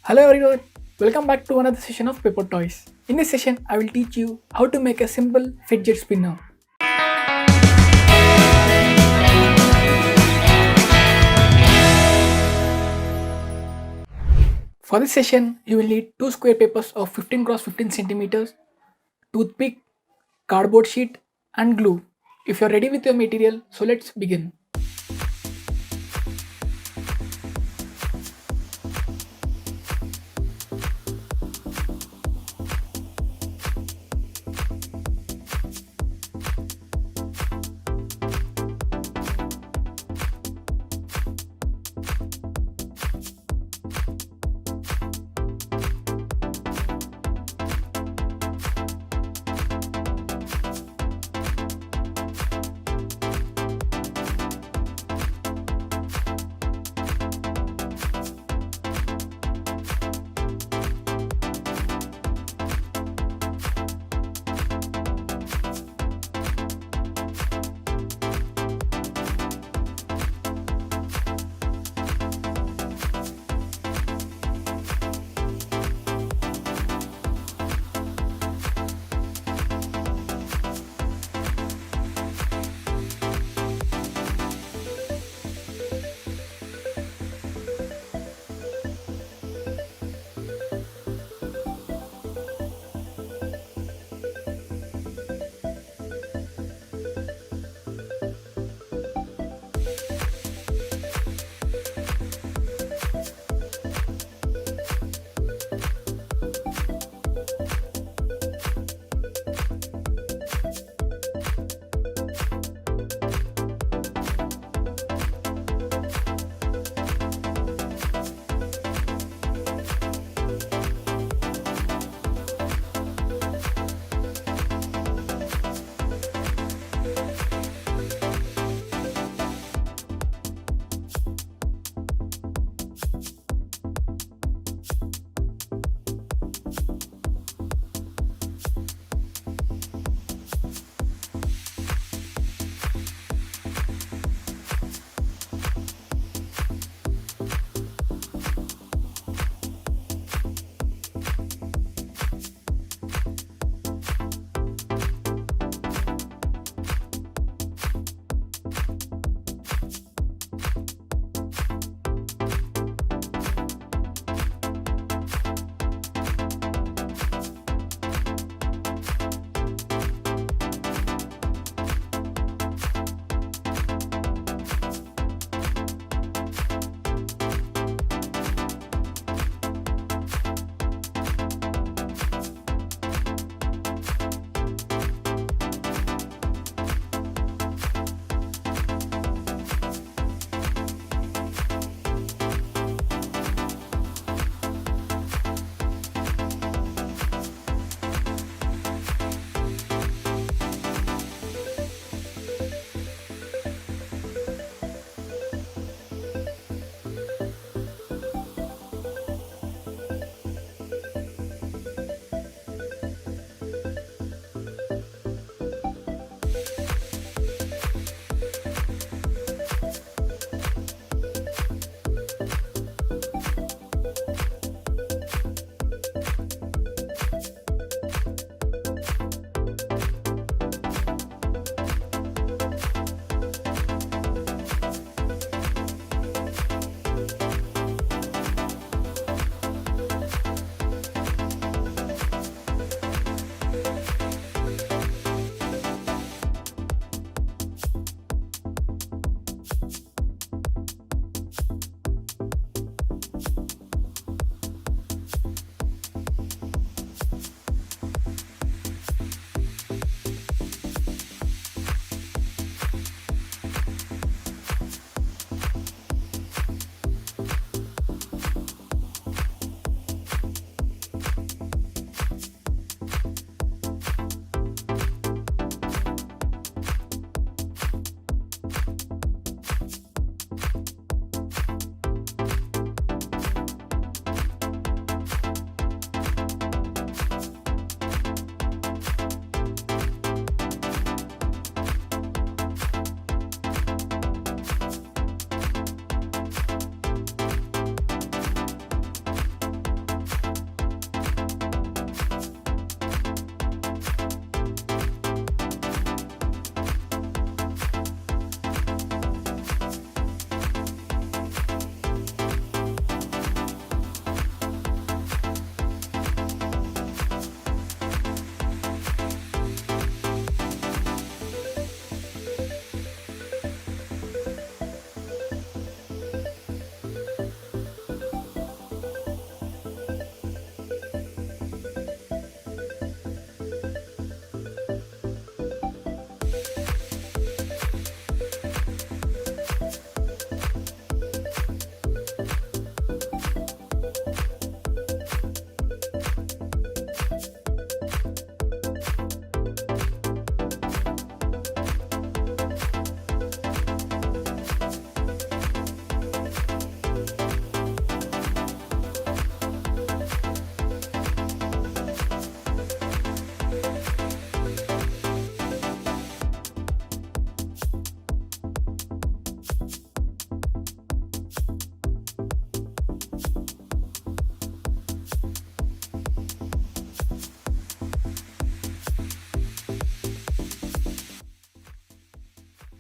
Hello everyone, welcome back to another session of Paper Toys. In this session, I will teach you how to make a simple fidget spinner. For this session, you will need two square papers of 15 cross 15 centimeters, toothpick, cardboard sheet, and glue. If you are ready with your material, so let's begin.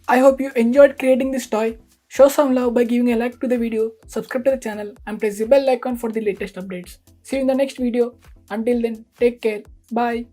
I hope you enjoyed creating this toy. Show some love by giving a like to the video, subscribe to the channel and press the bell icon for the latest updates. See you in the next video. Until then, take care. Bye.